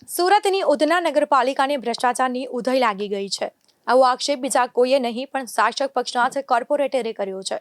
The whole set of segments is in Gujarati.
સુરતની ઉધના નગરપાલિકાને ભ્રષ્ટાચારની ઉધઈ લાગી ગઈ છે। આવો આક્ષેપ બીજા કોઈએ નહીં પણ શાસક પક્ષના જ કોર્પોરેટરે કર્યો છે।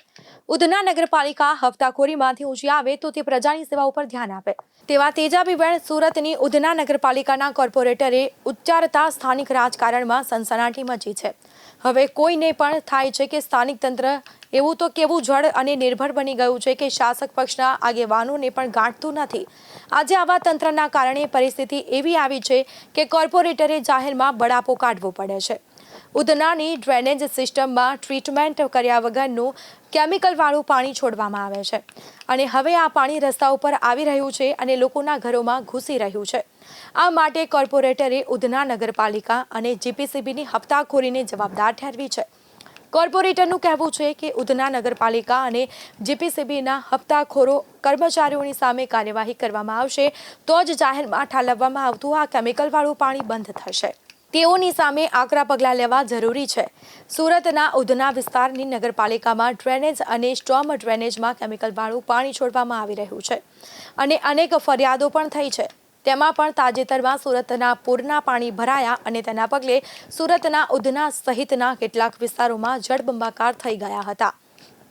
ઉધના નગરપાલિકા હપ્તાખોરીમાંથી ઊંચી આવે તો તે પ્રજાની સેવા ઉપર ધ્યાન આપે તેવા તેજાબીબેન સુરતની ઉધના નગરપાલિકાના કોર્પોરેટરે ઉચ્ચારતા સ્થાનિક રાજકારણમાં સનસનાટી મચી છે। હવે કોઈને પણ થાય છે કે સ્થાનિક તંત્ર એવું તો કેવું જડ અને નિર્ભર બની ગયું છે કે શાસક પક્ષના આગેવાનોને પણ ગાંઠતું નથી। આજે આવા તંત્રના કારણે પરિસ્થિતિ એવી આવી છે કે કોર્પોરેટરે જાહેરમાં બળાપો કાઢવો પડે છે। ઉધનાની ડ્રેનેજ સિસ્ટમમાં ટ્રીટમેન્ટ કર્યા વગરનું કેમિકલવાળું પાણી છોડવામાં આવે છે અને હવે આ પાણી રસ્તા ઉપર આવી રહ્યું છે અને લોકોના ઘરોમાં ઘૂસી રહ્યું છે। આ માટે કોર્પોરેટરે ઉધના નગરપાલિકા અને જીપીસીબીની હપ્તાખોરીને જવાબદાર ઠેરવી છે। કોર્પોરેટરનું કહેવું છે કે ઉધના નગરપાલિકા અને જીપીસીબીના હપ્તાખોરો કર્મચારીઓની સામે કાર્યવાહી કરવામાં આવશે તો જ જાહેરમાં ઠાલવવામાં આવતું આ કેમિકલવાળું પાણી બંધ થશે। તેઓની સામે આકરા પગલાં લેવા જરૂરી છે। સુરતના ઉધના વિસ્તારની નગરપાલિકામાં ડ્રેનેજ અને સ્ટોર્મ ડ્રેનેજમાં કેમિકલવાળું પાણી છોડવામાં આવી રહ્યું છે અને અનેક ફરિયાદો પણ થઈ છે। તેમાં પણ તાજેતરમાં સુરતના પૂરના પાણી ભરાયા અને તેના પગલે સુરતના ઉધના સહિતના કેટલાક વિસ્તારોમાં જળબંબાકાર થઈ ગયા હતા।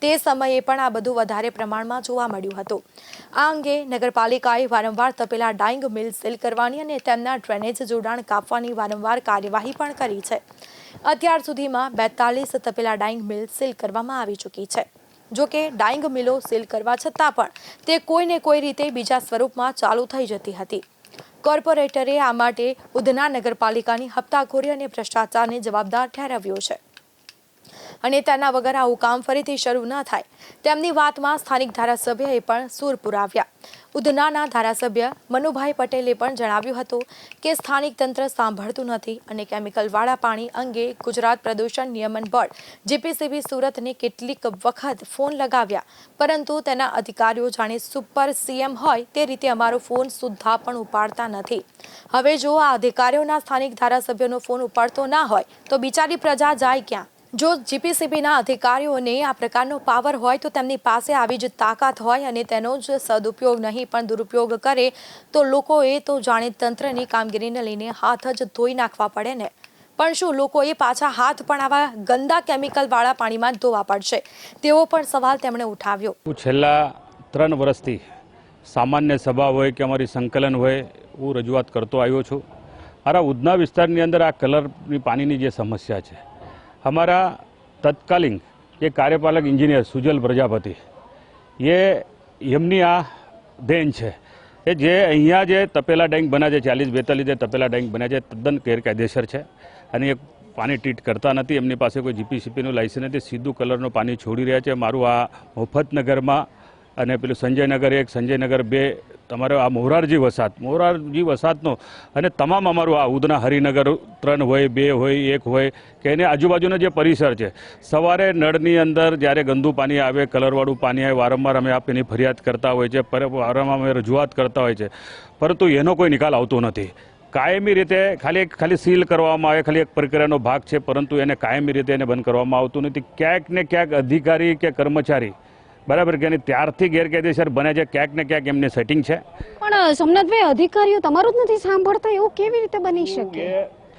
તે સમયે પણ આ બધું વધારે પ્રમાણમાં જોવા મળ્યું હતું। આ અંગે નગરપાલિકાએ વારંવાર તપેલા ડાઇંગ મિલ સીલ કરવાની અને તેમના ડ્રેનેજ જોડાણ કાપવાની વારંવાર કાર્યવાહી પણ કરી છે। અત્યાર સુધીમાં 42 તપેલા ડાઇંગ મિલ સીલ કરવામાં આવી ચૂકી છે। જોકે ડાઇંગ મિલો સીલ કરવા છતાં પણ તે કોઈને કોઈ રીતે બીજા સ્વરૂપમાં ચાલુ થઈ જતી હતી। કોર્પોરેટરે આ માટે ઉધના નગરપાલિકાની હપ્તાખોરી અને ભ્રષ્ટાચારને જવાબદાર ઠેરવ્યો છે અને તેના વગર આવું કામ ફરીથી શરૂ ન થાય તેમની વાતમાં સ્થાનિક ધારાસભ્યએ પણ સૂર પુરાવ્યા। ઉધનાના ધારાસભ્ય મનુભાઈ પટેલે પણ જણાવ્યું હતું કે સ્થાનિક તંત્ર સાંભળતું નથી અને કેમિકલવાળા પાણી અંગે ગુજરાત પ્રદૂષણ નિયમન બોર્ડ જીપીસીબી સુરતને કેટલીક વખત ફોન લગાવ્યા પરંતુ તેના અધિકારીઓ જાણે સુપર સીએમ હોય તે રીતે અમારો ફોન સુદ્ધા પણ ઉપાડતા નથી। હવે જો આ અધિકારીઓના સ્થાનિક ધારાસભ્યનો ફોન ઉપાડતો ના હોય તો બિચારી પ્રજા જાય ક્યાં? જો જીપીસીબીના અધિકારીઓને આ પ્રકારનો પાવર હોય તો તેમની પાસે આવી જ તાકાત હોય અને તેનો જ સદુપયોગ નહીં પણ દુરુપયોગ કરે તો લોકોએ તો જાણે તંત્રની કામગીરીને લઈને હાથ જ ધોઈ નાખવા પડે ને। પણ શું લોકોએ પાછા હાથ પણ આવા ગંદા કેમિકલવાળા પાણીમાં ધોવા પડશે તેવો પણ સવાલ તેમણે ઉઠાવ્યો। છેલ્લા 3 વર્ષથી સામાન્ય સભા હોય કે અમારી સંકલન હોય હું રજૂઆત કરતો આવ્યો છું। મારા ઉધના વિસ્તારની અંદર આ કલરની પાણીની જે સમસ્યા છે हमारा तत्कालीन ये कार्यपालक इंजीनियर सुजल प्रजापति ये एमनी आ देन है कि जे अहींया जे तपेला डेंग बना है 40-42 तपेला डेंग बना है तद्दन गैरकायदेसर है અને એ પાણી ટ્રીટ કરતા નથી। એમની પાસે કોઈ જીપીસીબીનું લાયસન્સ નથી, સીધું કલરનું પાણી છોડી રહ્યા છે। મારું આ મફતનગરમાં અને પેલું સંજયનગર 1 સંજયનગર 2 તમારો આ મોરારજી વસાહતનો અને તમામ અમારું આ ઉધના હરિનગર 3 હોય 2 હોય 1 હોય કે એને આજુબાજુનો જે પરિસર છે સવારે નળની અંદર જ્યારે ગંદુ પાણી આવે કલરવાળું પાણી આવે વારંવાર અમે આપીની ફરિયાદ કરતા હોય છે, વારંવાર અમે રજૂઆત કરતા હોય છે પરંતુ એનો કોઈ નિકાલ આવતો નથી। કાયમી રીતે ખાલી સીલ કરવામાં આવે, ખાલી એક પ્રક્રિયાનો ભાગ છે પરંતુ એને કાયમી રીતે એને બંધ કરવામાં આવતું નથી। ક્યાંક ને ક્યાંક અધિકારી કે કર્મચારી બરાબર કે ત્યારથી ગેરકાયદેસર બને છે, ક્યાંક ને ક્યાંક એમને સેટિંગ છે। પણ સોમનાથભાઈ અધિકારીઓ તમારું જ નથી સાંભળતા એવું કેવી રીતે બની શકે?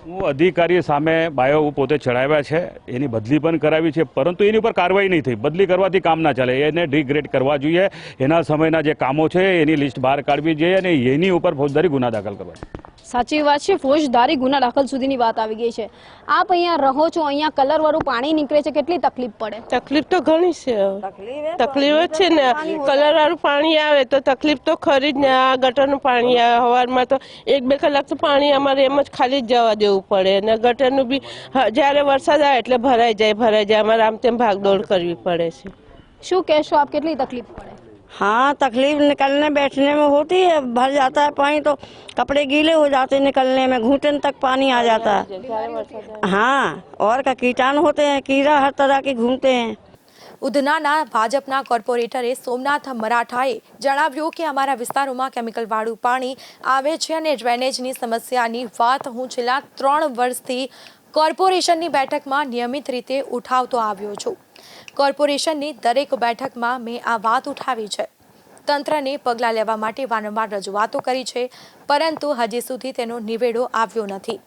હું અધિકારી સામે બાયો પોતે ચડાવ્યા છે, એની બદલી પણ કરાવી છે પરંતુ એની ઉપર કાર્યવાહી નહીં થઈ। બદલી કરવાથી કામ ના ચાલે, એને ડિગ્રેડ કરવા જોઈએ। એના સમયના જે કામો છે એની લિસ્ટ બહાર કાઢવી જોઈએ અને એની ઉપર ફોજદારી ગુના દાખલ કરવા। સાચી વાત છે, ફોજદારી ગુના દાખલ સુધીની વાત આવી ગઈ છે। આપ અહીંયા રહો છો, અહીંયા કલરવાળું પાણી નીકળે છે, કેટલી તકલીફ પડે? તકલીફ તો ઘણી છે, તકલીફ છે ને। કલરવાળું પાણી આવે તો તકલીફ તો ખરી જ ને। આ ગટરનું પાણી આવે સવારમાં તો 1-2 કલાક તો પાણી અમારે એમ જ ખાલી જ જવા દેવું પડે અને ગટરનું બી જ્યારે વરસાદ આવે એટલે ભરાઈ જાય અમારે આમ તેમ ભાગદોડ કરવી પડે છે। શું કહેશો આપ, કેટલી તકલીફ પડે? हाँ, तकलीफ निकलने बैठने में होती है। भर जाता है पानी तो कपड़े गीले हो जाते निकलने में, घुटन तक पानी आ जाता है। हाँ, और का कीटाणु होते हैं, कीड़ा हर तरह के घूमते हैं। ઉધનાના ભાજપના કોર્પોરેટરે સોમનાથ મરાઠાએ જણાવ્યું કે અમારા વિસ્તારોમાં કેમિકલવાળું પાણી આવે છે અને ડ્રેનેજની સમસ્યાની વાત હું છેલ્લા 3 વર્ષથી કોર્પોરેશનની બેઠકમાં નિયમિત રીતે ઉઠાવતો આવ્યો છું। કોર્પોરેશનની દરેક બેઠકમાં મેં આ વાત ઉઠાવી છે। તંત્રને પગલાં લેવા માટે વારંવાર રજૂઆતો કરી છે, પરંતુ હજી સુધી તેનો નિવેડો આવ્યો નથી.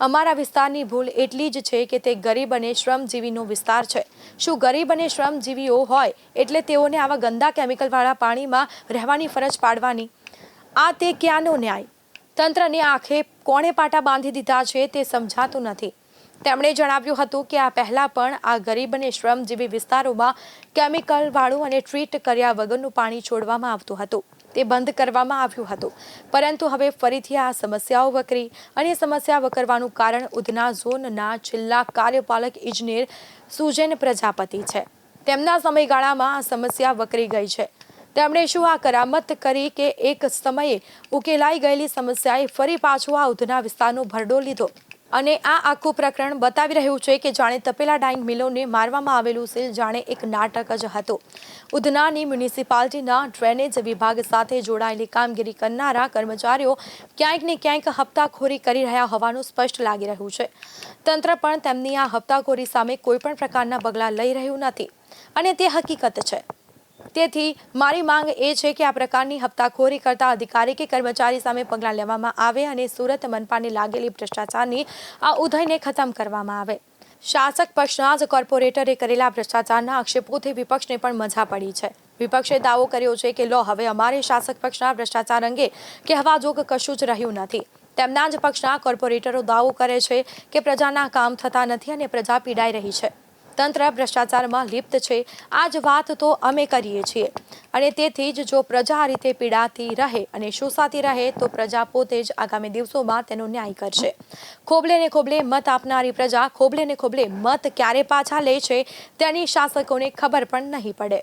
અમારા વિસ્તારની ભૂલ એટલી જ છે કે તે ગરીબ અને શ્રમજીવીનો વિસ્તાર છે. શું ગરીબ અને શ્રમજીવીઓ હોય એટલે તેઓને આવા ગંદા કેમિકલવાળા પાણીમાં રહેવાની ફરજ પાડવાની? આ તે ક્યાંનો ન્યાય? તંત્રને આંખે કોણે પાટા બાંધી દીધા છે તે સમજાતું નથી. તેમણે જણાવ્યું હતું કે આ પહેલાં પણ આ ગરીબ અને શ્રમજીવી વિસ્તારોમાં કેમિકલવાળું અને ટ્રીટ કર્યા વગરનું પાણી છોડવામાં આવતું હતું. તે બંધ કરવામાં આવ્યું હતું, પરંતુ હવે ફરીથી આ સમસ્યાઓ વકરી અને સમસ્યા વકરવાનું કારણ ઉધના ઝોનના છેલ્લા કાર્યપાલક ઇજનેર સુજેન પ્રજાપતિ છે. તેમના સમયગાળામાં આ સમસ્યા વકરી ગઈ છે. તેમણે શું આ કરામત કરી કે એક સમયે ઉકેલાઈ ગયેલી સમસ્યાએ ફરી પાછો આ ઉધના વિસ્તારનો ભરડો લીધો? અને આ આખું પ્રકરણ બતાવી રહ્યું છે કે જાણે તપેલા ડાઇંગ મિલોને મારવામાં આવેલું સીલ જાણે એક નાટક જ હતું. ઉધનાની મ્યુનિસિપાલિટીના ડ્રેનેજ વિભાગ સાથે જોડાયેલી કામગીરી કરનારા કર્મચારીઓ ક્યાંક ને ક્યાંક હપ્તાખોરી કરી રહ્યા હોવાનું સ્પષ્ટ લાગી રહ્યું છે. તંત્ર પણ તેમની આ હપ્તાખોરી સામે કોઈ પણ પ્રકારના પગલાં લઈ રહ્યું નથી અને તે હકીકત છે. તેથી મારી માંગ એ છે કે આ પ્રકારની હપ્તાખોરી કરતા અધિકારી કે કર્મચારી સામે પગલાં લેવામાં આવે અને સુરત મનપાને લાગેલી ભ્રષ્ટાચારની આ ઉધઈને ખતમ કરવામાં આવે. શાસક પક્ષના જ કોર્પોરેટરે કરેલા ભ્રષ્ટાચારના આક્ષેપોથી વિપક્ષને પણ મજા પડી છે. વિપક્ષે દાવો કર્યો છે કે લો હવે અમારે શાસક પક્ષના ભ્રષ્ટાચાર અંગે કહેવા જોગ કશું જ રહ્યું નથી. તેમના જ પક્ષના કોર્પોરેટરો દાવો કરે છે કે પ્રજાના કામ થતા નથી અને પ્રજા પીડાઈ રહી છે. તંત્ર ભ્રષ્ટાચારમાં લિપ્ત છે. આ જ વાત તો અમે કરીએ છીએ અને તેથી જ જો પ્રજા આ રીતે પીડાતી રહે અને શોષાતી રહે તો પ્રજા પોતે જ આગામી દિવસોમાં તેનો ન્યાય કરશે. ખોબલે ને ખોબલે મત આપનારી પ્રજા ખોબલે ને ખોબલે મત ક્યારે પાછા લે છે તેની શાસકોને ખબર પણ નહીં પડે.